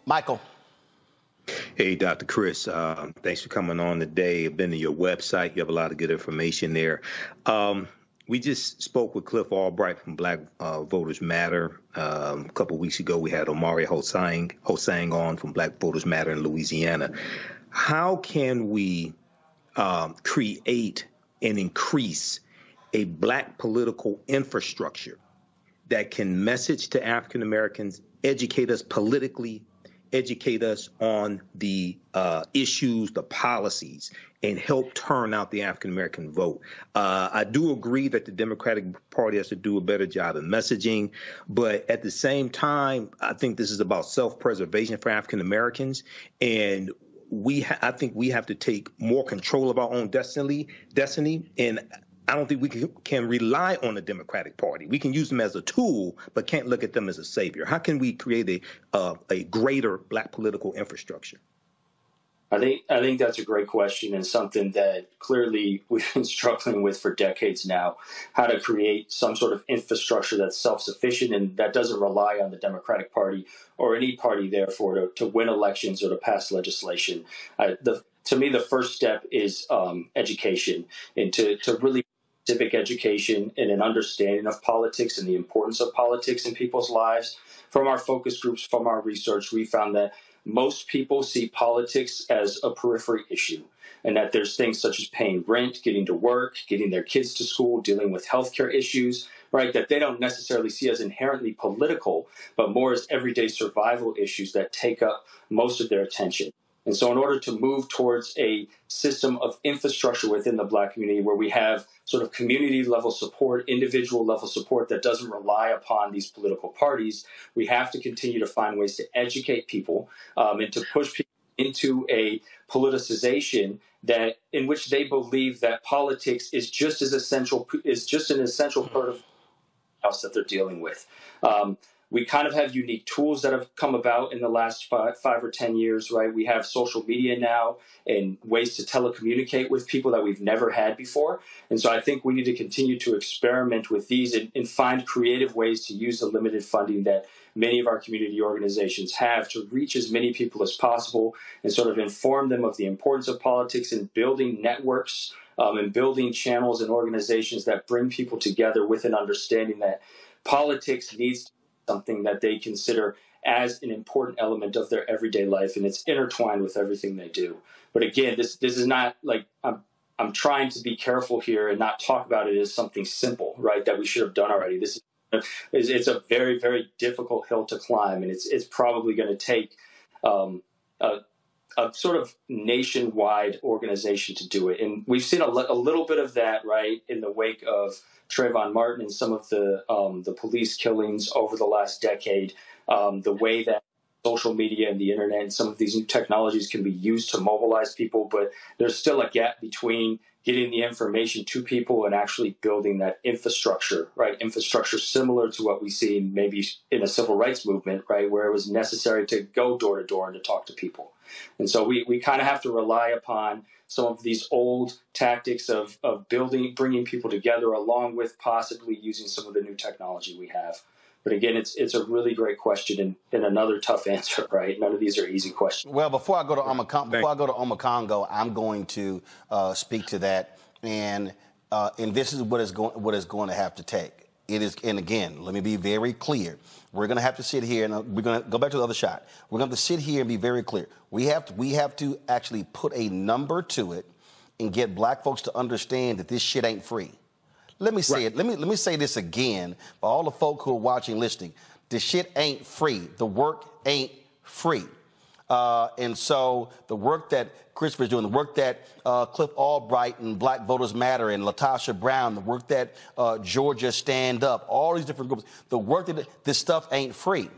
Michael. Hey, Dr. Chris, thanks for coming on today. I've been to your website. You have a lot of good information there. We just spoke with Cliff Albright from Black Voters Matter. A couple of weeks ago, we had Omari Hosang on from Black Voters Matter in Louisiana. How can we create and increase a Black political infrastructure that can message to African Americans, educate us politically, educate us on the issues, the policies, and help turn out the African-American vote. I do agree that the Democratic Party has to do a better job of messaging, but at the same time, I think this is about self-preservation for African-Americans, and I think we have to take more control of our own destiny, and I don't think we can rely on the Democratic Party. We can use them as a tool, but can't look at them as a savior. How can we create a greater Black political infrastructure? I think that's a great question and something that clearly we've been struggling with for decades now, how to create some sort of infrastructure that's self-sufficient and that doesn't rely on the Democratic Party or any party, therefore, to win elections or to pass legislation. To me, the first step is education, and to really civic education and an understanding of politics and the importance of politics in people's lives. From our focus groups, from our research, we found that most people see politics as a periphery issue, and that there's things such as paying rent, getting to work, getting their kids to school, dealing with healthcare issues, right, that they don't necessarily see as inherently political, but more as everyday survival issues that take up most of their attention. And so in order to move towards a system of infrastructure within the Black community where we have sort of community-level support, individual-level support that doesn't rely upon these political parties, we have to continue to find ways to educate people and to push people into a politicization that in which they believe that politics is just an essential part of the house that they're dealing with. We kind of have unique tools that have come about in the last 5 or 10 years, right? We have social media now and ways to telecommunicate with people that we've never had before. And so I think we need to continue to experiment with these and find creative ways to use the limited funding that many of our community organizations have to reach as many people as possible and sort of inform them of the importance of politics and building networks and building channels and organizations that bring people together with an understanding that politics needs to something that they consider as an important element of their everyday life, and it's intertwined with everything they do. But again, this is not like I'm trying to be careful here and not talk about it as something simple, right? That we should have done already. It's a very, very difficult hill to climb, and it's probably going to take a sort of nationwide organization to do it. And we've seen a little bit of that, right, in the wake of Trayvon Martin and some of the police killings over the last decade, the way that social media and the internet and some of these new technologies can be used to mobilize people, but there's still a gap between getting the information to people and actually building that infrastructure, right? Infrastructure similar to what we see maybe in a civil rights movement, right? Where it was necessary to go door to door and to talk to people. And so we kind of have to rely upon some of these old tactics of bringing people together along with possibly using some of the new technology we have. But again, it's a really great question and another tough answer, right? None of these are easy questions. Well, before I go to Omakongo, I'm going to speak to that, and this is what is going to have to take. It is, and again, let me be very clear. We're going to have to sit here, and we're going to go back to the other shot. We're going to have to sit here and be very clear. We have to actually put a number to it and get Black folks to understand that this shit ain't free. Let me say it. Let me say this again for all the folk who are watching, listening. The shit ain't free. The work ain't free. And so the work that Christopher's doing, the work that Cliff Albright and Black Voters Matter and Latasha Brown, the work that Georgia Stand Up, all these different groups, the work that this stuff ain't free.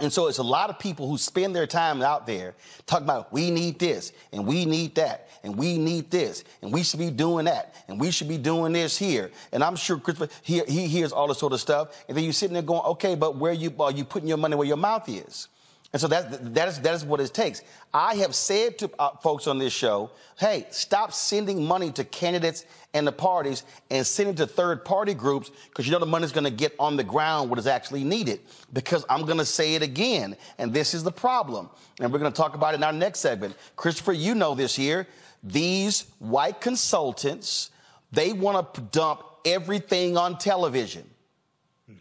And so it's a lot of people who spend their time out there talking about we need this and we need that and we need this and we should be doing that and we should be doing this here. And I'm sure Christopher, he hears all this sort of stuff. And then you're sitting there going, okay, but are you putting your money where your mouth is? And so that is what it takes. I have said to folks on this show, hey, stop sending money to candidates and the parties and send it to third-party groups, because you know the money's going to get on the ground what is actually needed. Because I'm going to say it again, and this is the problem. And we're going to talk about it in our next segment. Christopher, you know this here. These white consultants, they want to dump everything on television.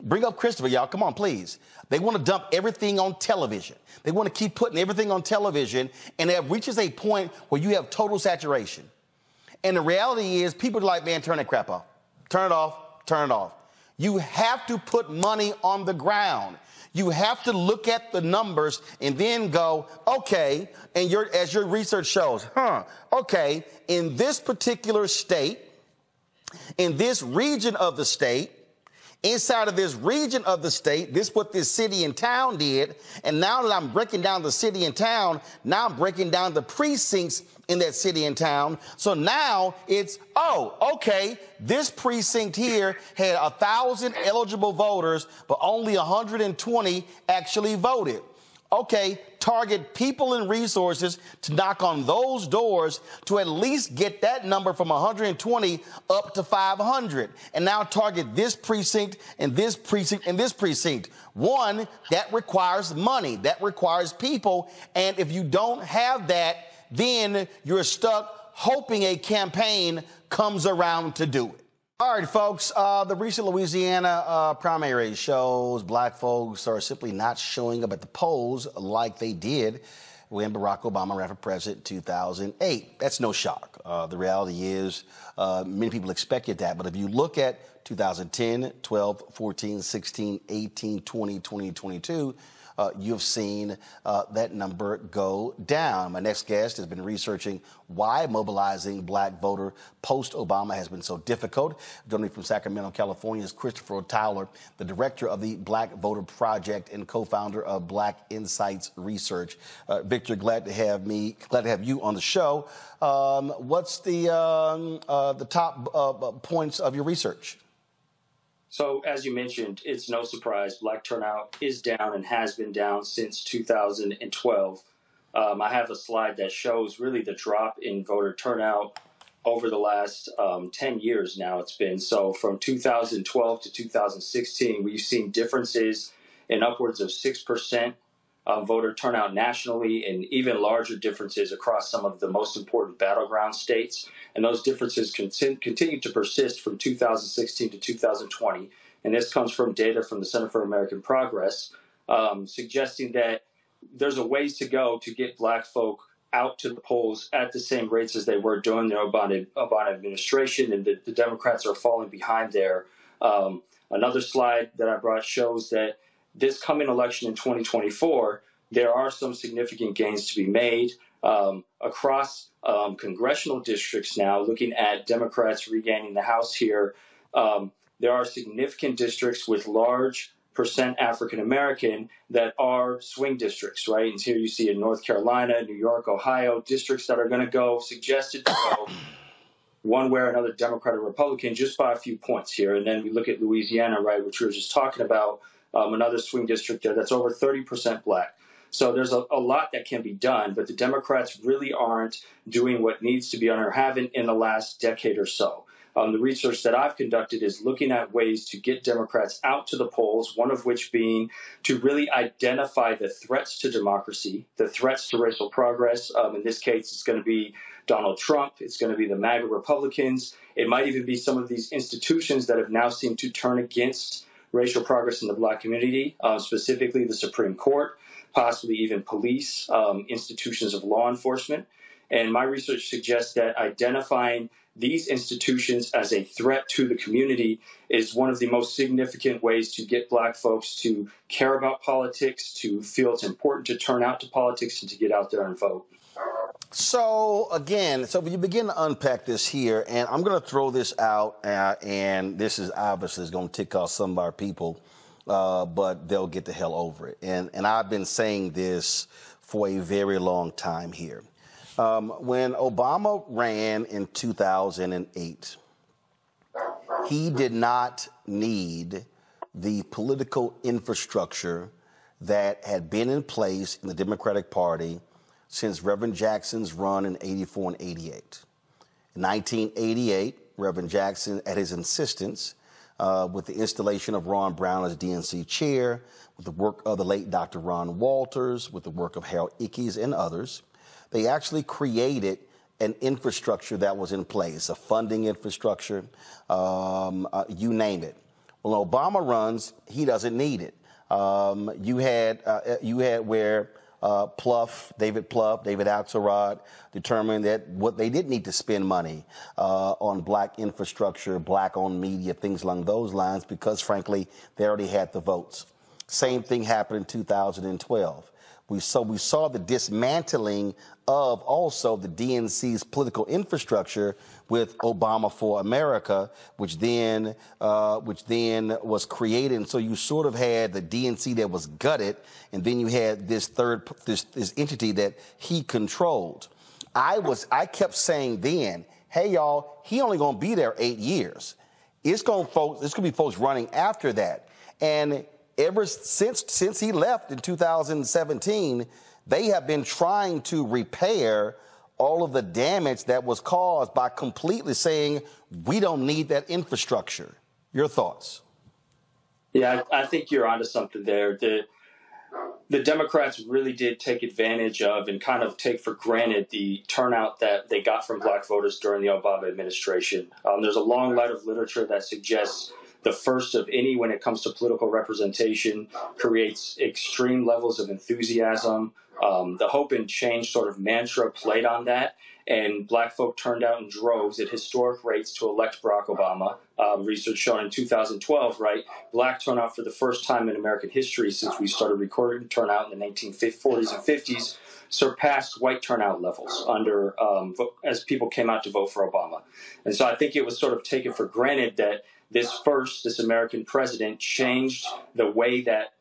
Bring up Christopher, y'all. Come on, please. They want to dump everything on television. They want to keep putting everything on television, and it reaches a point where you have total saturation. And the reality is people are like, man, turn that crap off. Turn it off. Turn it off. You have to put money on the ground. You have to look at the numbers and then go, okay, and as your research shows, okay, in this particular state, in this region of the state, inside of this region of the state, this is what this city and town did. And now that I'm breaking down the city and town, now I'm breaking down the precincts in that city and town. So now it's, oh, okay, this precinct here had 1,000 eligible voters, but only 120 actually voted. Okay, target people and resources to knock on those doors to at least get that number from 120 up to 500. And now target this precinct and this precinct and this precinct. One, that requires money. That requires people. And if you don't have that, then you're stuck hoping a campaign comes around to do it. All right, folks, the recent Louisiana primary shows black folks are simply not showing up at the polls like they did when Barack Obama ran for president in 2008. That's no shock. The reality is many people expected that. But if you look at 2010, 12, 14, 16, 18, 20, 2022, you've seen that number go down. My next guest has been researching why mobilizing black voter post-Obama has been so difficult. Joining me from Sacramento, California is Christopher Towler, the director of the Black Voter Project and co-founder of Black Insights Research. Victor, glad to have you on the show. What's the top points of your research? So, as you mentioned, it's no surprise black turnout is down and has been down since 2012. I have a slide that shows really the drop in voter turnout over the last 10 years now it's been. So from 2012 to 2016, we've seen differences in upwards of 6% voter turnout nationally, and even larger differences across some of the most important battleground states. And those differences continue to persist from 2016 to 2020. And this comes from data from the Center for American Progress, suggesting that there's a ways to go to get black folk out to the polls at the same rates as they were during the Obama administration, and the Democrats are falling behind there. Another slide that I brought shows that this coming election in 2024, there are some significant gains to be made across congressional districts now. Looking at Democrats regaining the House here, there are significant districts with large percent African American that are swing districts, right? And here you see in North Carolina, New York, Ohio, districts that are going to go, suggested to go one way or another, Democrat or Republican, just by a few points here. And then we look at Louisiana, right, which we were just talking about, another swing district there that's over 30% black. So there's a lot that can be done, but the Democrats really aren't doing what needs to be done or haven't in the last decade or so. The research that I've conducted is looking at ways to get Democrats out to the polls, one of which being to really identify the threats to democracy, the threats to racial progress. In this case, it's going to be Donald Trump. It's going to be the MAGA Republicans. It might even be some of these institutions that have now seemed to turn against racial progress in the black community, specifically the Supreme Court, possibly even police, institutions of law enforcement. And my research suggests that identifying these institutions as a threat to the community is one of the most significant ways to get black folks to care about politics, to feel it's important to turn out to politics, and to get out there and vote. So, again, when you begin to unpack this here, and I'm going to throw this out, and this is obviously going to tick off some of our people, but they'll get the hell over it. And I've been saying this for a very long time here. When Obama ran in 2008, he did not need the political infrastructure that had been in place in the Democratic Party since Reverend Jackson's run in 84 and 88. In 1988, Reverend Jackson, at his insistence, with the installation of Ron Brown as DNC chair, with the work of the late Dr. Ron Walters, with the work of Harold Ickes and others, they actually created an infrastructure that was in place, a funding infrastructure, you name it. Well, Obama runs, he doesn't need it. You had where David Axelrod determined that what they did need to spend money on black infrastructure, black-owned media, things along those lines, because frankly, they already had the votes. Same thing happened in 2012. We saw the dismantling of also the DNC's political infrastructure with Obama for America, which then was created. And so you sort of had the DNC that was gutted, and then you had this this entity that he controlled. I kept saying then, hey y'all, he only gonna be there 8 years. It's gonna be folks running after that. And ever since he left in 2017, they have been trying to repair all of the damage that was caused by completely saying, we don't need that infrastructure. Your thoughts? Yeah, I think you're onto something there. The Democrats really did take advantage of and kind of take for granted the turnout that they got from black voters during the Obama administration. There's a long line of literature that suggests the first of any when it comes to political representation creates extreme levels of enthusiasm. The hope and change sort of mantra played on that, and black folk turned out in droves at historic rates to elect Barack Obama. Research shown in 2012, right, black turnout for the first time in American history since we started recording turnout in the 1940s and 50s surpassed white turnout levels as people came out to vote for Obama. And so I think it was sort of taken for granted that this American president changed the way that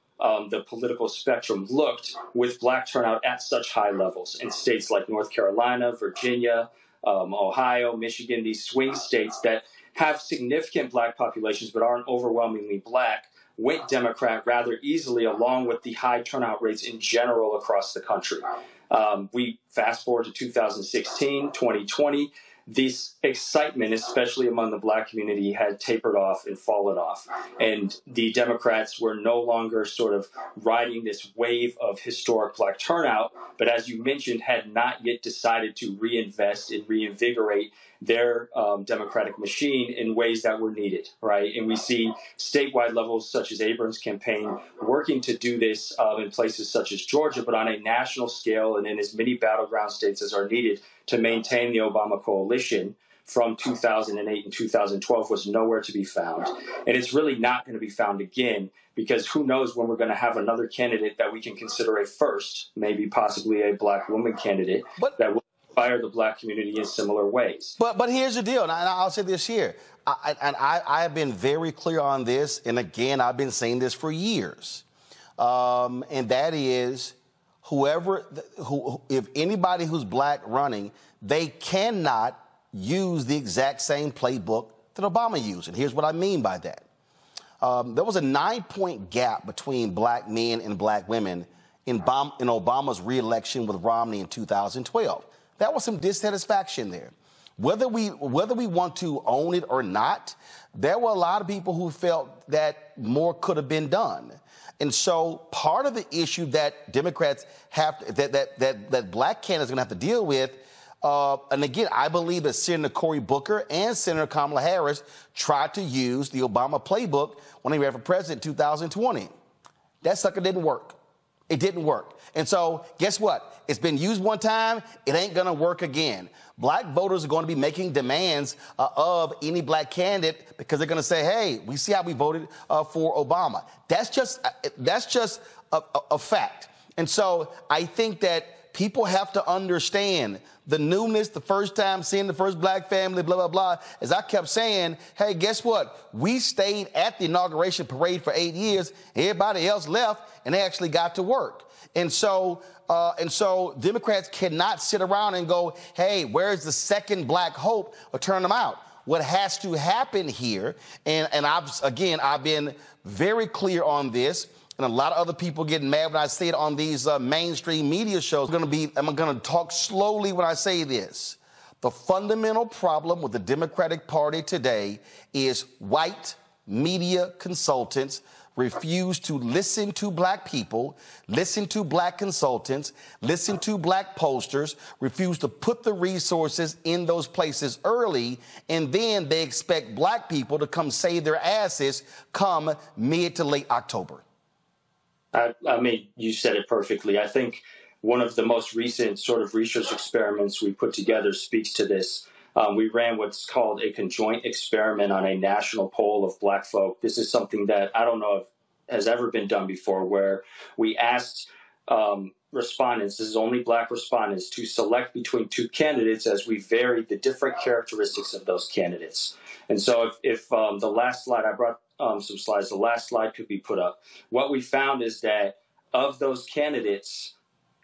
the political spectrum looked with black turnout at such high levels in states like North Carolina, Virginia, Ohio, Michigan, these swing states that have significant black populations but aren't overwhelmingly black, went Democrat rather easily, along with the high turnout rates in general across the country. We fast forward to 2016, 2020. This excitement, especially among the black community, had tapered off and fallen off. And the Democrats were no longer sort of riding this wave of historic black turnout, but as you mentioned, had not yet decided to reinvest and reinvigorate their Democratic machine in ways that were needed, right? And we see statewide levels such as Abrams' campaign working to do this in places such as Georgia, but on a national scale and in as many battleground states as are needed to maintain the Obama coalition from 2008 and 2012 was nowhere to be found. And it's really not going to be found again, because who knows when we're going to have another candidate that we can consider a first, maybe possibly a black woman candidate that will inspire the black community in similar ways. But here's the deal, and I'll say this here. I have been very clear on this, and again, I've been saying this for years. And that is, if anybody who's black running, they cannot use the exact same playbook that Obama used. And here's what I mean by that. There was a 9-point gap between black men and black women in Obama's reelection with Romney in 2012. That was some dissatisfaction there. Whether we want to own it or not, there were a lot of people who felt that more could have been done. And so part of the issue that Democrats that black candidates are going to have to deal with, and again, I believe that Senator Cory Booker and Senator Kamala Harris tried to use the Obama playbook when they ran for president in 2020. That sucker didn't work. It didn't work. And so guess what? It's been used one time. It ain't going to work again. Black voters are going to be making demands of any black candidate because they're going to say, hey, we see how we voted for Obama. That's just a fact. And so I think that people have to understand the newness, the first time seeing the first black family, blah, blah, blah. As I kept saying, hey, guess what? We stayed at the inauguration parade for 8 years. Everybody else left, and they actually got to work. And so Democrats cannot sit around and go, hey, where's the second black hope, or turn them out. What has to happen here, and I've been very clear on this, and a lot of other people getting mad when I say it on these mainstream media shows. I'm going to talk slowly when I say this. The fundamental problem with the Democratic Party today is white media consultants refuse to listen to black people, listen to black consultants, listen to black pollsters, refuse to put the resources in those places early, and then they expect black people to come save their asses come mid to late October. I mean, you said it perfectly. I think one of the most recent sort of research experiments we put together speaks to this. We ran what's called a conjoint experiment on a national poll of black folk. This is something that I don't know if has ever been done before, where we asked respondents, this is only black respondents, to select between two candidates as we varied the different characteristics of those candidates. And so if the last slide, I brought some slides, the last slide could be put up. What we found is that of those candidates,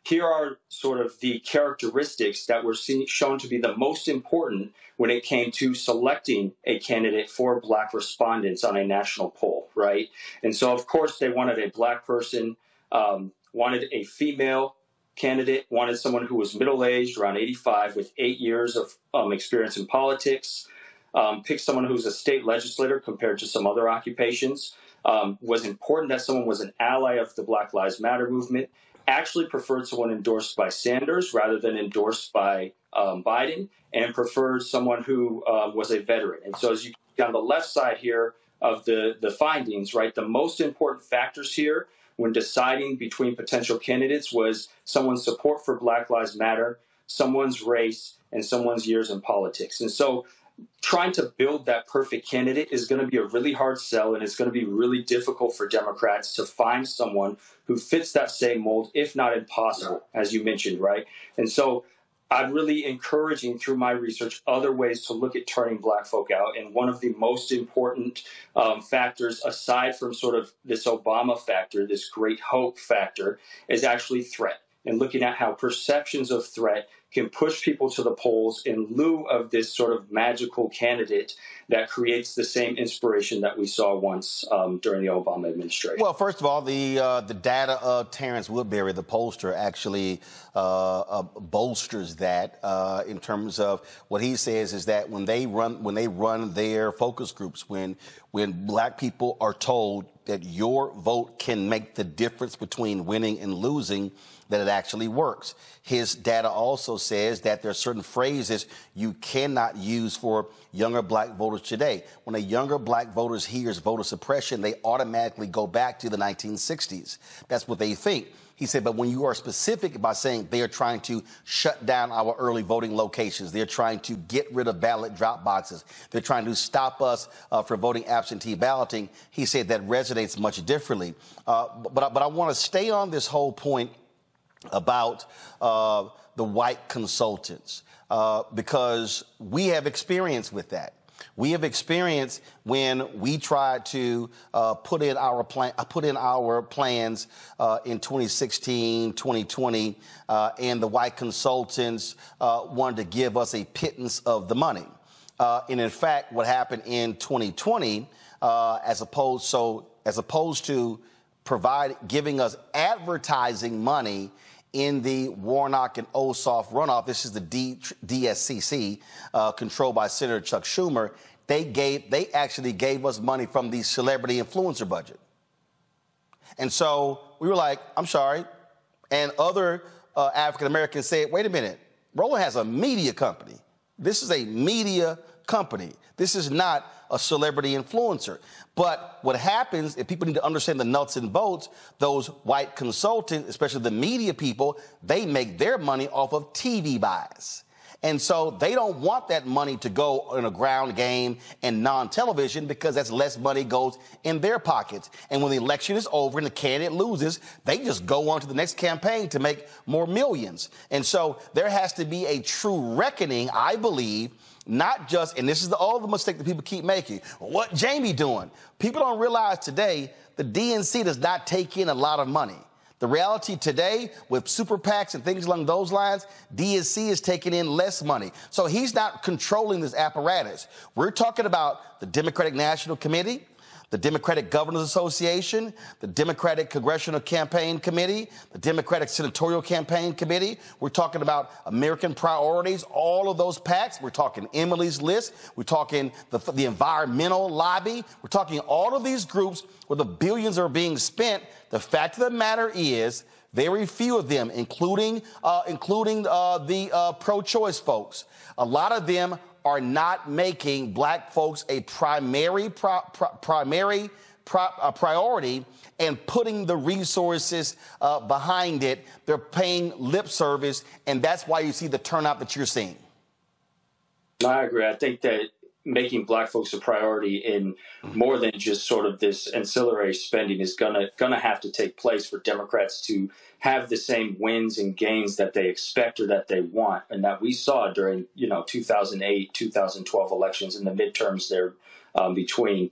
here are sort of the characteristics that were shown to be the most important when it came to selecting a candidate for black respondents on a national poll, right? And so, of course, they wanted a black person, wanted a female candidate, wanted someone who was middle-aged, around 85, with 8 years of experience in politics, picked someone who's a state legislator compared to some other occupations, was important that someone was an ally of the Black Lives Matter movement, actually preferred someone endorsed by Sanders rather than endorsed by Biden, and preferred someone who was a veteran. And so as you see on the left side here of the findings, right, the most important factors here when deciding between potential candidates was someone's support for Black Lives Matter, someone's race, and someone's years in politics. And so trying to build that perfect candidate is going to be a really hard sell, and it's going to be really difficult for Democrats to find someone who fits that same mold, if not impossible, as you mentioned, right? And so I'm really encouraging through my research other ways to look at turning black folk out. And one of the most important factors, aside from sort of this Obama factor, this great hope factor, is actually threat, and looking at how perceptions of threat can push people to the polls in lieu of this sort of magical candidate that creates the same inspiration that we saw once during the Obama administration. Well, first of all, the data of Terrence Woodbury, the pollster, actually bolsters that in terms of what he says is that when they run their focus groups, when black people are told that your vote can make the difference between winning and losing, that it actually works. His data also says that there are certain phrases you cannot use for younger black voters today. When a younger black voter hears voter suppression, they automatically go back to the 1960s. That's what they think. He said, but when you are specific by saying they are trying to shut down our early voting locations, they're trying to get rid of ballot drop boxes, they're trying to stop us from voting absentee balloting, he said that resonates much differently. But I want to stay on this whole point about the white consultants, because we have experience with that. We have experience when we tried to put in our plans in 2016, 2020, and the white consultants wanted to give us a pittance of the money. And in fact, what happened in 2020, as opposed to giving us advertising money in the Warnock and Ossoff runoff, this is the DSCC, controlled by Senator Chuck Schumer, they actually gave us money from the celebrity influencer budget. And so we were like, I'm sorry. And other African Americans said, wait a minute, Roland has a media company. This is a media company. This is not a celebrity influencer. But what happens, if people need to understand the nuts and bolts, those white consultants, especially the media people, they make their money off of TV buys. And so they don't want that money to go in a ground game and non-television, because that's less money goes in their pockets. And when the election is over and the candidate loses, they just go on to the next campaign to make more millions. And so there has to be a true reckoning, I believe, not just, and this is all the mistake that people keep making, what Jamie doing? People don't realize today the DNC does not take in a lot of money. The reality today with super PACs and things along those lines, DNC is taking in less money. So he's not controlling this apparatus. We're talking about the Democratic National Committee, the Democratic Governors Association, the Democratic Congressional Campaign Committee, the Democratic Senatorial Campaign Committee. We're talking about American Priorities, all of those PACs. We're talking Emily's List. We're talking the Environmental Lobby. We're talking all of these groups where the billions are being spent. The fact of the matter is very few of them, including the pro-choice folks, a lot of them are not making black folks a primary priority and putting the resources behind it. They're paying lip service, and that's why you see the turnout that you're seeing. I agree. I think that making black folks a priority in more than just sort of this ancillary spending is gonna have to take place for Democrats to have the same wins and gains that they expect or that they want, and that we saw during 2008, 2012 elections and the midterms there between.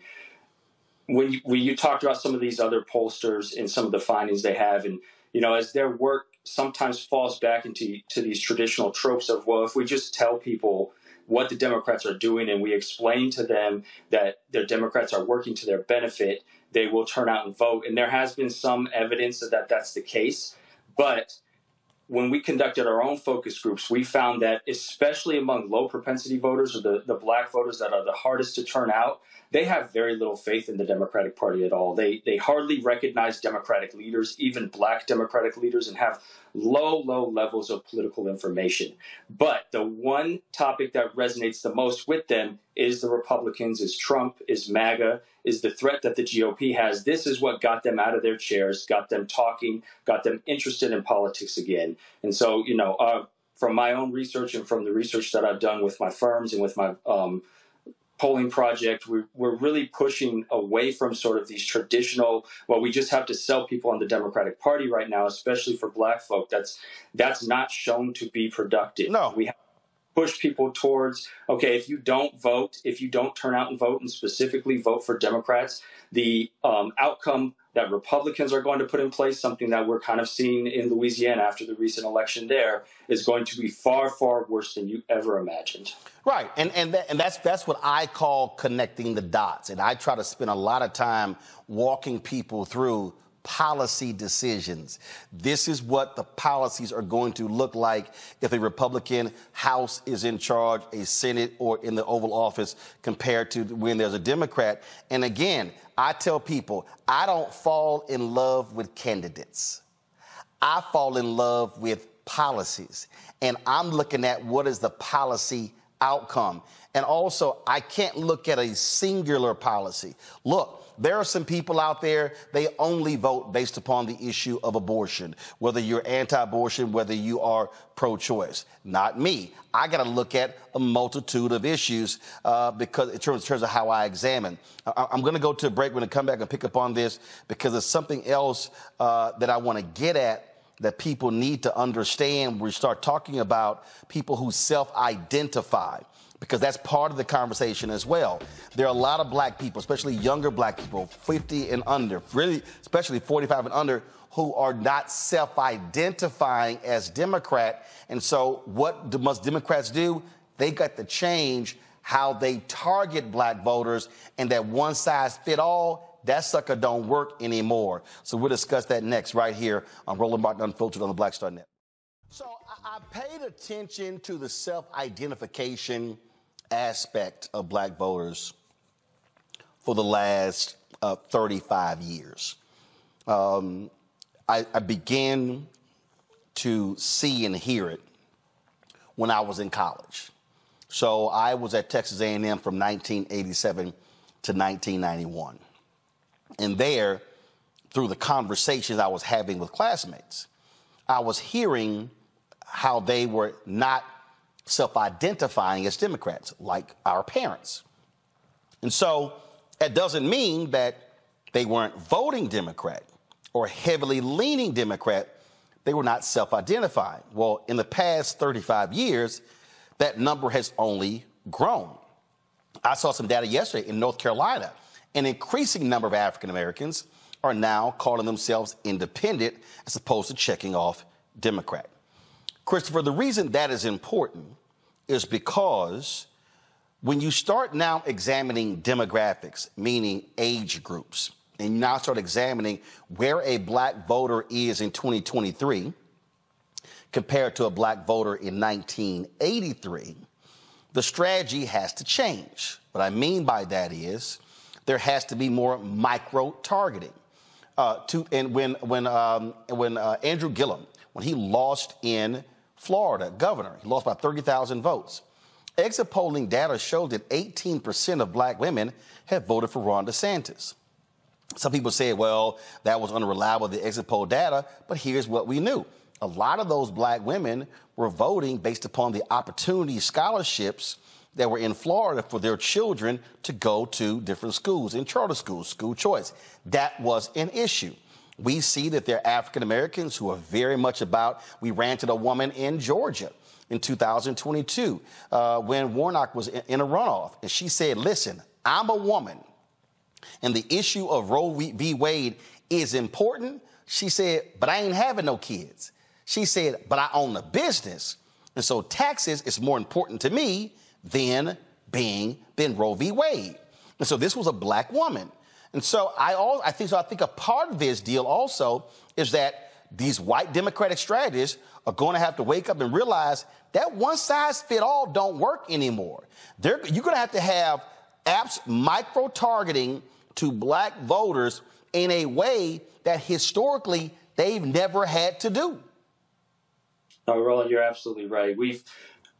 When you talked about some of these other pollsters and some of the findings they have, and as their work sometimes falls back into these traditional tropes of, well, if we just tell people what the Democrats are doing and we explain to them that the Democrats are working to their benefit, they will turn out and vote. And there has been some evidence that that's the case. But when we conducted our own focus groups, we found that especially among low propensity voters or the black voters that are the hardest to turn out, they have very little faith in the Democratic Party at all. They hardly recognize Democratic leaders, even black Democratic leaders, and have low levels of political information. But the one topic that resonates the most with them is the Republicans, is Trump, is MAGA, is the threat that the GOP has. This is what got them out of their chairs, got them talking, got them interested in politics again. And so, from my own research and from the research that I've done with my firms and with my polling project, we're really pushing away from sort of these traditional, well, we just have to sell people on the Democratic Party right now, especially for black folk. That's not shown to be productive. No. We have to push people towards, okay, if you don't vote, if you don't turn out and vote and specifically vote for Democrats, the outcome that Republicans are going to put in place, something that we're kind of seeing in Louisiana after the recent election there, is going to be far worse than you ever imagined. Right, and that's what I call connecting the dots. And I try to spend a lot of time walking people through policy decisions. This is what the policies are going to look like if a Republican House is in charge, a Senate, or in the Oval Office compared to when there's a Democrat. And again, I tell people, I don't fall in love with candidates. I fall in love with policies. And I'm looking at what is the policy outcome. And also, I can't look at a singular policy. Look, there are some people out there, they only vote based upon the issue of abortion, whether you're anti-abortion, whether you are pro-choice. Not me. I got to look at a multitude of issues because in terms of how I examine. I'm going to go to a break. We're going to come back and pick up on this because there's something else that I want to get at that people need to understand when we start talking about people who self-identify, because that's part of the conversation as well. There are a lot of black people, especially younger black people, 50 and under, really, especially 45 and under, who are not self-identifying as Democrat. And so what must Democrats do? They got to change how they target black voters, and that one size fit all, that sucker don't work anymore. So we'll discuss that next right here on Roland Martin Unfiltered on the Black Star Net. So I paid attention to the self-identification aspect of black voters for the last 35 years. I began to see and hear it when I was in college. So I was at Texas A&M from 1987 to 1991. And there, through the conversations I was having with classmates, I was hearing how they were not self-identifying as Democrats, like our parents. And so that doesn't mean that they weren't voting Democrat or heavily leaning Democrat. They were not self-identifying. Well, in the past 35 years, that number has only grown. I saw some data yesterday in North Carolina. An increasing number of African Americans are now calling themselves independent as opposed to checking off Democrat. Christopher, the reason that is important is because When you start now examining demographics, meaning age groups, and you now start examining where a black voter is in 2023 compared to a black voter in 1983, the strategy has to change. What I mean by that is there has to be more micro-targeting. And when Andrew Gillum, when he lost in Florida, governor, he lost by 30,000 votes. Exit polling data showed that 18% of black women had voted for Ron DeSantis. Some people say, well, that was unreliable, the exit poll data, but here's what we knew. A lot of those black women were voting based upon the opportunity scholarships that were in Florida for their children to go to different schools, in charter schools, school choice. That was an issue. We see that there are African Americans who are very much about, we ran to a woman in Georgia in 2022 when Warnock was in a runoff. And she said, listen, I'm a woman, and the issue of Roe v. Wade is important. She said, but I ain't having no kids. She said, but I own a business. And so taxes is more important to me than Roe v. Wade. And so this was a black woman. And so I think a part of this deal also is that these white Democratic strategists are going to have to wake up and realize that one size fit all don't work anymore. You're going to have micro-targeting to black voters in a way that historically they've never had to do. No, Roland, you're absolutely right.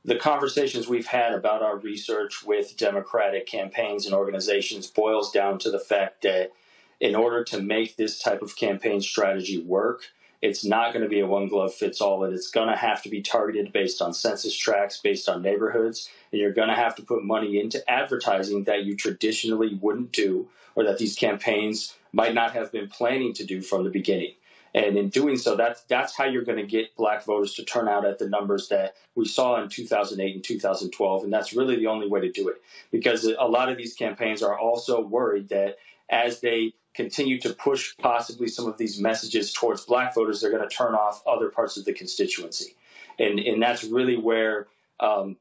The conversations we've had about our research with Democratic campaigns and organizations boils down to the fact that in order to make this type of campaign strategy work, it's not going to be a one-glove-fits-all. It's going to have to be targeted based on census tracts, based on neighborhoods, and you're going to have to put money into advertising that you traditionally wouldn't do, or that these campaigns might not have been planning to do from the beginning. And in doing so, that's how you're going to get black voters to turn out at the numbers that we saw in 2008 and 2012. And that's really the only way to do it, because a lot of these campaigns are also worried that as they continue to push possibly some of these messages towards black voters, they're going to turn off other parts of the constituency. And that's really where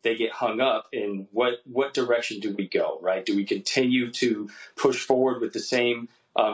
they get hung up in what direction do we go, right? Do we continue to push forward with the same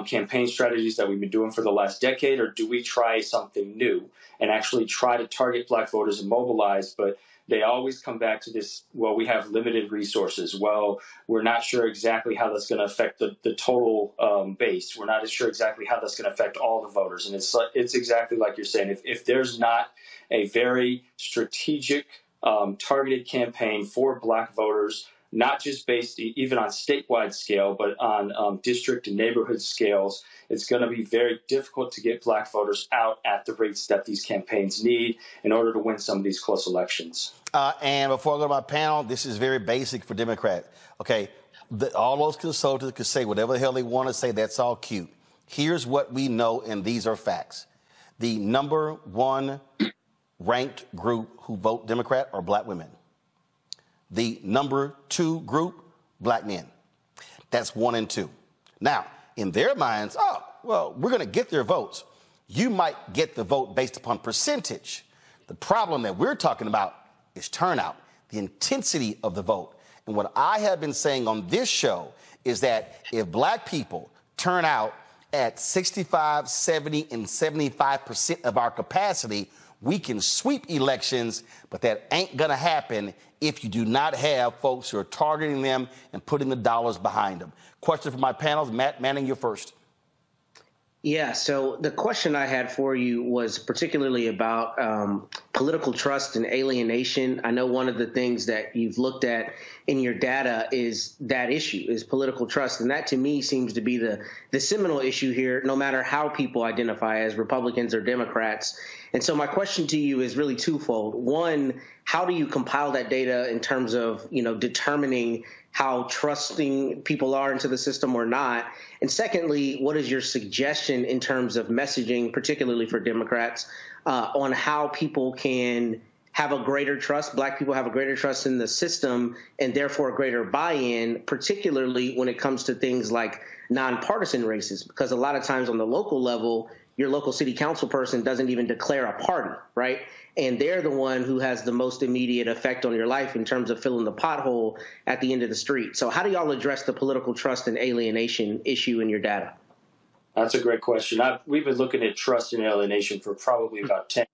campaign strategies that we've been doing for the last decade, or do we try something new and actually try to target black voters and mobilize? But they always come back to this, well, we have limited resources. Well, we're not sure exactly how that's going to affect the total base. We're not sure exactly how that's going to affect all the voters. And it's exactly like you're saying. If there's not a very strategic, targeted campaign for black voters, not just based even on statewide scale, but on district and neighborhood scales, it's going to be very difficult to get black voters out at the rates that these campaigns need in order to win some of these close elections. And before I go to my panel, this is very basic for Democrats. Okay, all those consultants could say whatever the hell they want to say. That's all cute. Here's what we know, and these are facts. The number one ranked group who vote Democrat are black women. The number two group, black men. That's 1 and 2. Now, in their minds, oh, well, we're going to get their votes. You might get the vote based upon percentage. The problem that we're talking about is turnout, the intensity of the vote. And what I have been saying on this show is that if black people turn out at 65, 70, and 75% of our capacity, we can sweep elections, but that ain't going to happen if you do not have folks who are targeting them and putting the dollars behind them. Question for my panel. Matt Manning, you're first. Yeah, so the question I had for you was particularly about political trust and alienation. I know one of the things that you've looked at in your data is that issue, is political trust. And that, to me, seems to be the seminal issue here, no matter how people identify as Republicans or Democrats. And so my question to you is really twofold. One, how do you compile that data in terms of, determining how trusting people are into the system or not? And secondly, what is your suggestion in terms of messaging, particularly for Democrats, on how people can have a greater trust, black people have a greater trust in the system, and therefore a greater buy-in, particularly when it comes to things like nonpartisan races? Because a lot of times on the local level, your local city council person doesn't even declare a party, right? And they're the one who has the most immediate effect on your life in terms of filling the pothole at the end of the street. So how do y'all address the political trust and alienation issue in your data? That's a great question. We've been looking at trust and alienation for probably about 10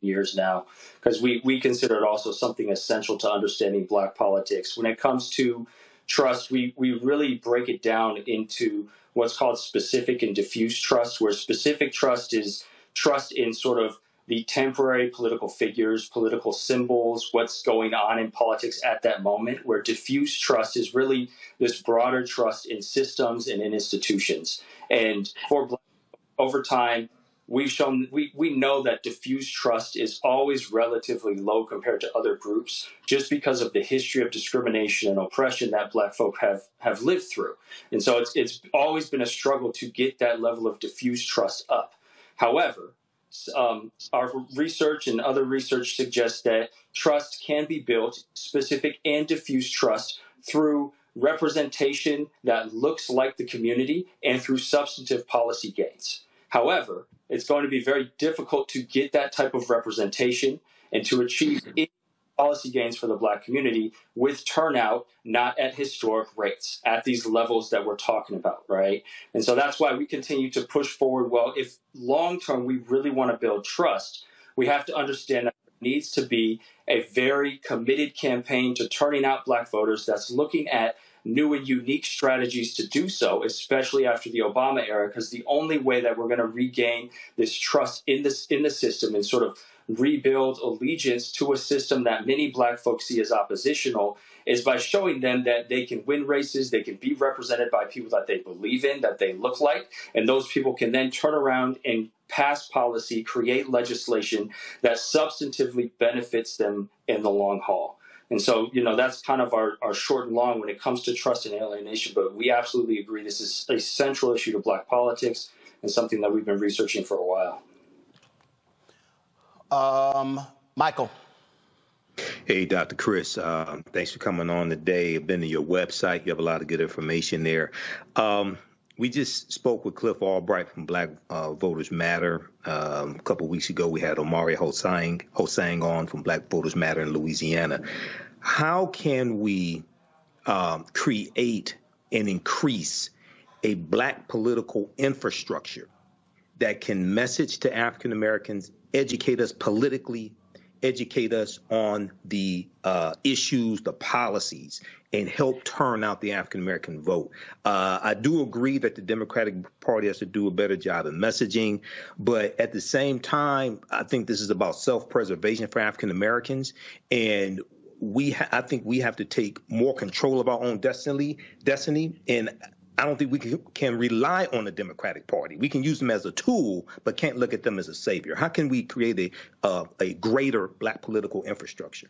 years now, because we consider it also something essential to understanding Black politics. When it comes to trust, we really break it down into what's called specific and diffuse trust, where specific trust is trust in sort of the temporary political figures, political symbols, what's going on in politics at that moment, where diffuse trust is really this broader trust in systems and in institutions. And for Black, over time, we've shown we know that diffuse trust is always relatively low compared to other groups, just because of the history of discrimination and oppression that Black folk have lived through. And so it's always been a struggle to get that level of diffuse trust up. However, our research and other research suggests that trust can be built, specific and diffuse trust, through representation that looks like the community and through substantive policy gains. However, it's going to be very difficult to get that type of representation and to achieve policy gains for the Black community with turnout not at historic rates, at these levels that we're talking about, right? And so that's why we continue to push forward. Well, if long-term we really want to build trust, we have to understand that there needs to be a very committed campaign to turning out Black voters that's looking at new and unique strategies to do so, especially after the Obama era, because the only way that we're going to regain this trust in the system and sort of rebuild allegiance to a system that many Black folks see as oppositional is by showing them that they can win races, they can be represented by people that they believe in, that they look like, and those people can then turn around and pass policy, create legislation that substantively benefits them in the long haul. And so, that's kind of our short and long when it comes to trust and alienation. But we absolutely agree this is a central issue to Black politics and something that we've been researching for a while. Michael. Hey, Dr. Chris, thanks for coming on today. I've been to your website. You have a lot of good information there. We just spoke with Cliff Albright from Black Voters Matter. A couple of weeks ago, we had Omari Hosang on from Black Voters Matter in Louisiana. How can we create and increase a Black political infrastructure that can message to African Americans, educate us politically, educate us on the issues, the policies, and help turn out the African American vote? I do agree that the Democratic Party has to do a better job in messaging, but at the same time, I think this is about self-preservation for African Americans, and I think we have to take more control of our own destiny, and I don't think we can rely on the Democratic Party. We can use them as a tool, but can't look at them as a savior. How can we create a greater Black political infrastructure?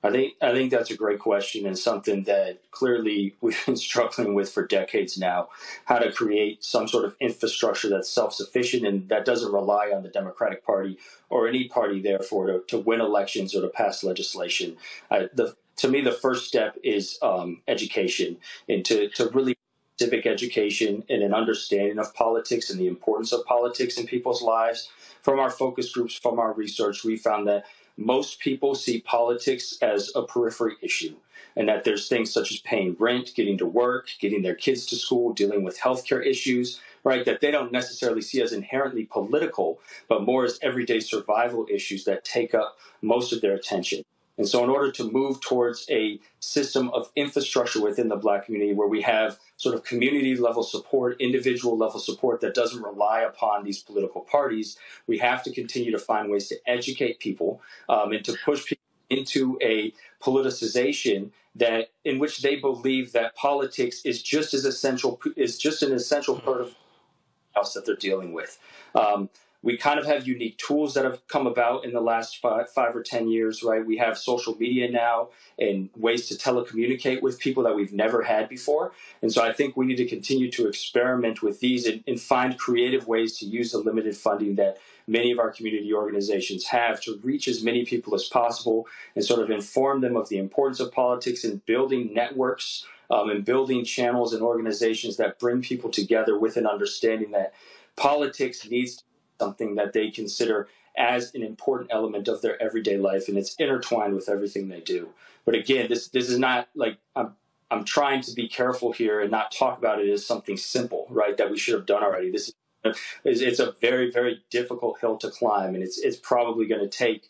I think that's a great question and something that clearly we've been struggling with for decades now, how to create some sort of infrastructure that's self-sufficient and that doesn't rely on the Democratic Party or any party, therefore, to win elections or to pass legislation. To me, the first step is education, and to really civic education and an understanding of politics and the importance of politics in people's lives. From our focus groups, from our research, we found that most people see politics as a periphery issue, and that there's things such as paying rent, getting to work, getting their kids to school, dealing with healthcare issues, right, that they don't necessarily see as inherently political, but more as everyday survival issues that take up most of their attention. And so in order to move towards a system of infrastructure within the Black community where we have sort of community level support, individual level support that doesn't rely upon these political parties, we have to continue to find ways to educate people and to push people into a politicization that in which they believe that politics is just an essential part of the house that they're dealing with. We kind of have unique tools that have come about in the last 5 or 10 years, right? We have social media now and ways to telecommunicate with people that we've never had before. And so I think we need to continue to experiment with these and find creative ways to use the limited funding that many of our community organizations have to reach as many people as possible and sort of inform them of the importance of politics and building networks and building channels and organizations that bring people together with an understanding that politics needs to be something that they consider as an important element of their everyday life, and it's intertwined with everything they do. But again, this is not like I'm trying to be careful here and not talk about it as something simple, right? That we should have done already. It's a very, very difficult hill to climb, and it's probably going to take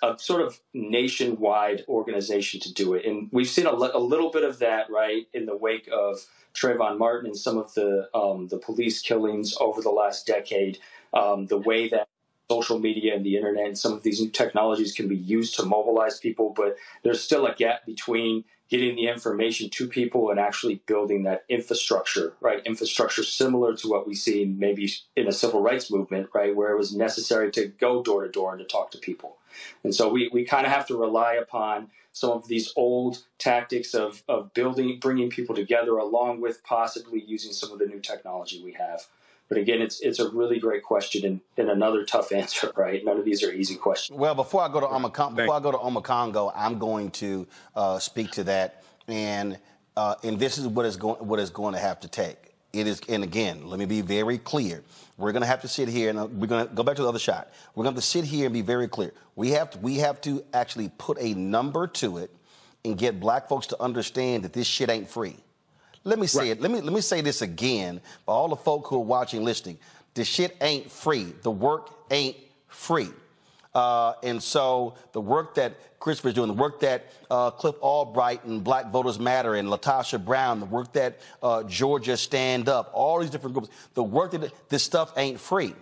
a sort of nationwide organization to do it. And we've seen a little bit of that, right, in the wake of Trayvon Martin and some of the police killings over the last decade. The way that social media and the internet and some of these new technologies can be used to mobilize people, but there's still a gap between getting the information to people and actually building that infrastructure, right? Infrastructure similar to what we see maybe in a civil rights movement, right? Where it was necessary to go door to door and to talk to people. And so we kind of have to rely upon some of these old tactics of bringing people together, along with possibly using some of the new technology we have. But again, it's a really great question and another tough answer, right? None of these are easy questions. Well, before I go to Omakongo, I'm going to speak to that, and this is what it's going to have to take. It is, and again, let me be very clear. We're going to have to sit here, and we're going to go back to the other shot. We're going to have to sit here and be very clear. We have to actually put a number to it and get black folks to understand that this shit ain't free. Let me say it. Let me say this again for all the folk who are watching, listening. The shit ain't free. The work ain't free. And so the work that Christopher's doing, the work that Cliff Albright and Black Voters Matter and Latasha Brown, the work that Georgia Stand Up, all these different groups, the work that this stuff ain't free.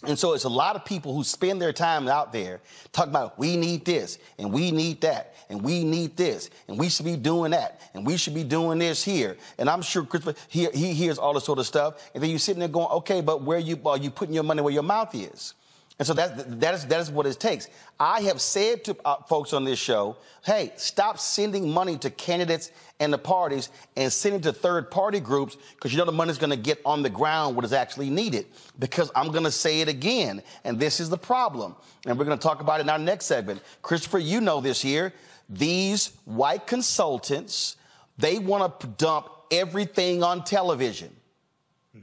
And so it's a lot of people who spend their time out there talking about we need this and we need that and we need this and we should be doing that and we should be doing this here. And I'm sure Christopher, he hears all this sort of stuff. And then you're sitting there going, okay, but where are you putting your money where your mouth is? And so that is what it takes. I have said to folks on this show, hey, stop sending money to candidates and the parties and sending to third-party groups because you know the money's going to get on the ground what is actually needed. Because I'm going to say it again, and this is the problem. And we're going to talk about it in our next segment. Christopher, you know this here. These white consultants, they want to dump everything on television.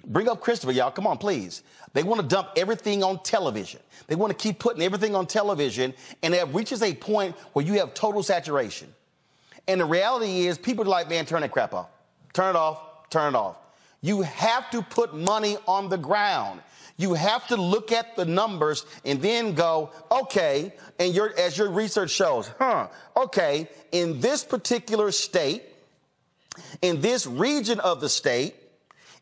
Bring up Christopher, y'all. Come on, please. They want to dump everything on television. They want to keep putting everything on television, and it reaches a point where you have total saturation. And the reality is people are like, man, turn that crap off. Turn it off. Turn it off. You have to put money on the ground. You have to look at the numbers and then go, okay, and as your research shows, okay, in this particular state, in this region of the state,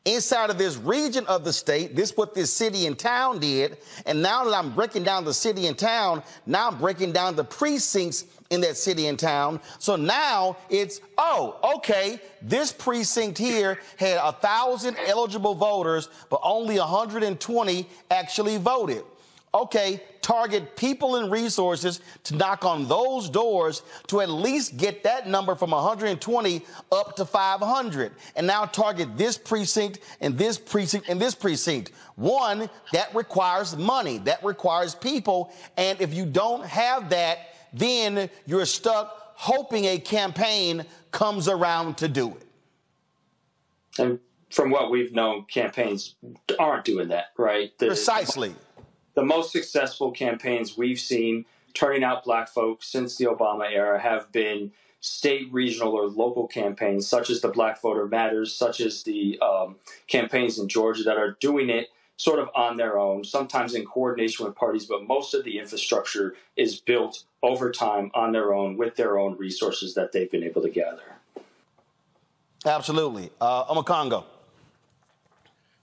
inside of this region of the state, this is what this city and town did. And now that I'm breaking down the city and town, now I'm breaking down the precincts in that city and town. So now it's, okay, this precinct here had 1,000 eligible voters, but only 120 actually voted. Okay, target people and resources to knock on those doors to at least get that number from 120 up to 500. And now target this precinct and this precinct and this precinct. One, that requires money. That requires people. And if you don't have that, then you're stuck hoping a campaign comes around to do it. And from what we've known, campaigns aren't doing that, right? Precisely. The most successful campaigns we've seen turning out black folks since the Obama era have been state, regional, or local campaigns, such as the Black Voter Matters, such as the campaigns in Georgia that are doing it sort of on their own, sometimes in coordination with parties, but most of the infrastructure is built over time on their own with their own resources that they've been able to gather. Absolutely. Omakongo.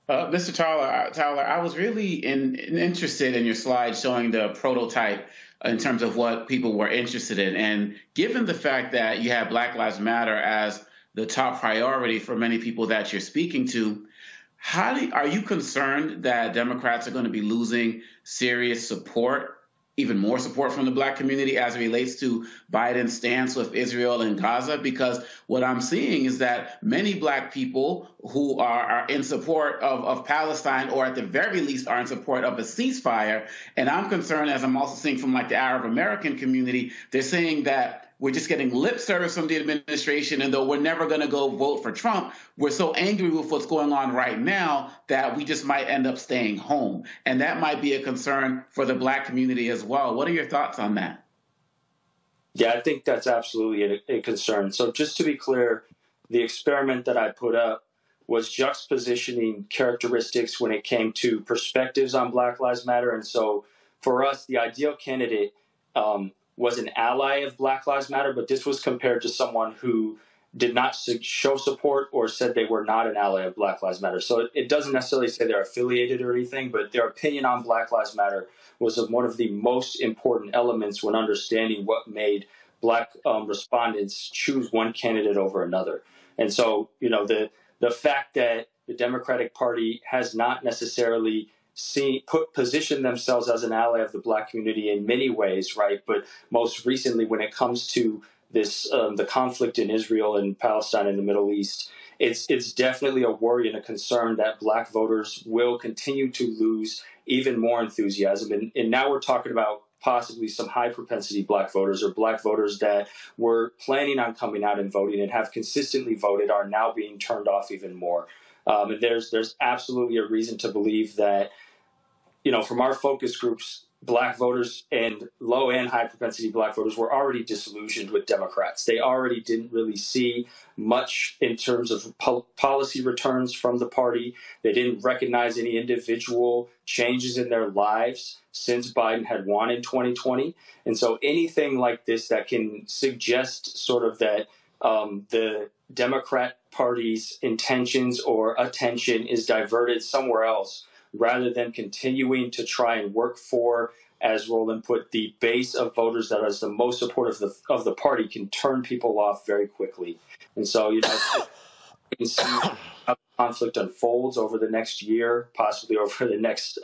Mr. Towler, I was really interested in your slide showing the prototype in terms of what people were interested in. And given the fact that you have Black Lives Matter as the top priority for many people that you're speaking to, are you concerned that Democrats are going to be losing serious support, even more support from the black community as it relates to Biden's stance with Israel and Gaza? Because what I'm seeing is that many black people who are in support of Palestine, or at the very least are in support of a ceasefire. And I'm concerned, as I'm also seeing from like the Arab American community, they're saying that we're just getting lip service from the administration, and though we're never going to go vote for Trump, we're so angry with what's going on right now that we just might end up staying home. And that might be a concern for the Black community as well. What are your thoughts on that? Yeah, I think that's absolutely a concern. So just to be clear, the experiment that I put up was juxtapositioning characteristics when it came to perspectives on Black Lives Matter. And so for us, the ideal candidate was an ally of Black Lives Matter, but this was compared to someone who did not show support or said they were not an ally of Black Lives Matter. So it doesn't necessarily say they're affiliated or anything, but their opinion on Black Lives Matter was one of the most important elements when understanding what made Black respondents choose one candidate over another. And so, you know, the fact that the Democratic Party has not necessarily positioned themselves as an ally of the Black community in many ways, right? But most recently, when it comes to this, the conflict in Israel and Palestine and the Middle East, it's definitely a worry and a concern that Black voters will continue to lose even more enthusiasm. And now we're talking about possibly some high propensity Black voters, or Black voters that were planning on coming out and voting and have consistently voted are now being turned off even more. And there's absolutely a reason to believe that, you know, from our focus groups, Black voters and low and high propensity Black voters were already disillusioned with Democrats. They already didn't really see much in terms of policy returns from the party. They didn't recognize any individual changes in their lives since Biden had won in 2020. And so anything like this that can suggest sort of that the Democrat Party's intentions or attention is diverted somewhere else, rather than continuing to try and work for, as Roland put, the base of voters that is the most supportive of the party, can turn people off very quickly. And so, you know, you can see how the conflict unfolds over the next year, possibly over the next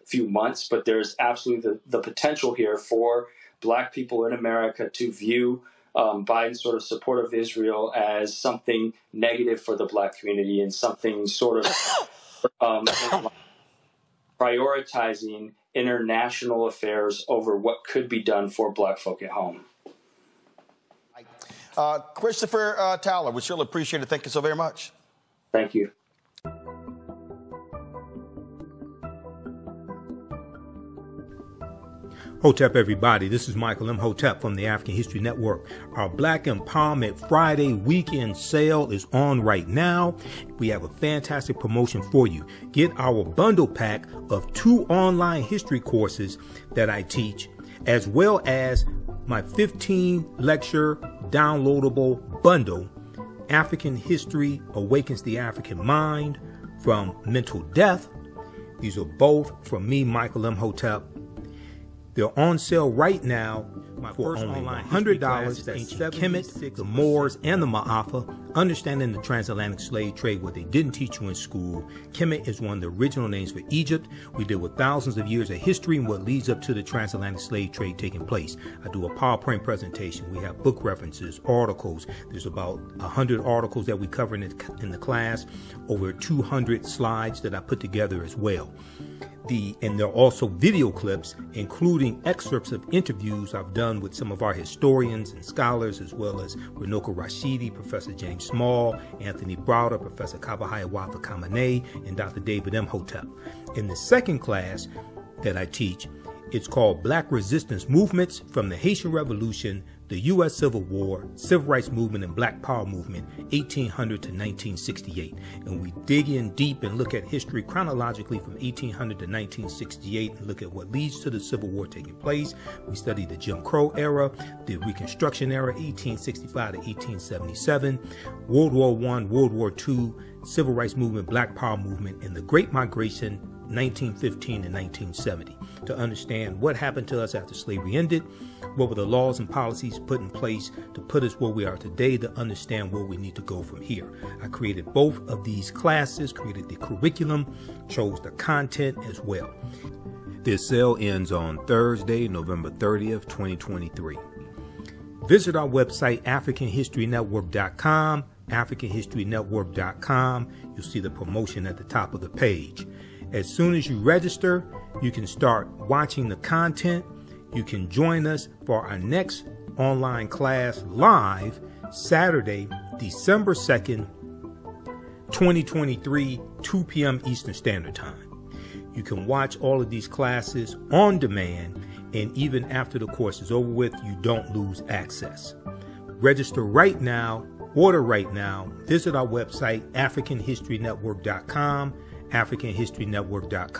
few months. But there's absolutely the potential here for Black people in America to view Biden's sort of support of Israel as something negative for the Black community and something sort of prioritizing international affairs over what could be done for Black folk at home. Christopher Towler, we surely appreciate it. Thank you so very much. Thank you. Hotep, everybody. This is Michael Imhotep from the African History Network. Our Black Empowerment Friday weekend sale is on right now. We have a fantastic promotion for you. Get our bundle pack of 2 online history courses that I teach, as well as my 15 lecture downloadable bundle, African History Awakens the African Mind from Mental Death. These are both from me, Michael Imhotep. They're on sale right now for only $100. That's Kemet, the Moors, and the Ma'afa, Understanding the Transatlantic Slave Trade, what they didn't teach you in school. Kemet is one of the original names for Egypt. We deal with thousands of years of history and what leads up to the transatlantic slave trade taking place. I do a PowerPoint presentation. We have book references, articles. There's about 100 articles that we cover in the class, over 200 slides that I put together as well. And there are also video clips, including excerpts of interviews I've done with some of our historians and scholars, as well as Runoko Rashidi, Professor James Small, Anthony Browder, Professor Kabahaya Wafa Kamene, and Dr. David Imhotep. In the second class that I teach, it's called Black Resistance Movements from the Haitian Revolution, the U.S. Civil War, Civil Rights Movement, and Black Power Movement, 1800 to 1968. And we dig in deep and look at history chronologically from 1800 to 1968 and look at what leads to the Civil War taking place. We study the Jim Crow era, the Reconstruction era, 1865 to 1877, World War I, World War II, Civil Rights Movement, Black Power Movement, and the Great Migration, 1915 to 1970, to understand what happened to us after slavery ended, what were the laws and policies put in place to put us where we are today, to understand where we need to go from here. I created both of these classes, created the curriculum, chose the content as well. This sale ends on Thursday, November 30th, 2023. Visit our website, AfricanHistoryNetwork.com, AfricanHistoryNetwork.com. You'll see the promotion at the top of the page. As soon as you register, you can start watching the content. You can join us for our next online class live Saturday, December 2nd, 2023, 2 p.m. Eastern Standard Time. You can watch all of these classes on demand, and even after the course is over with, you don't lose access. Register right now, order right now. Visit our website, AfricanHistoryNetwork.com, AfricanHistoryNetwork.com.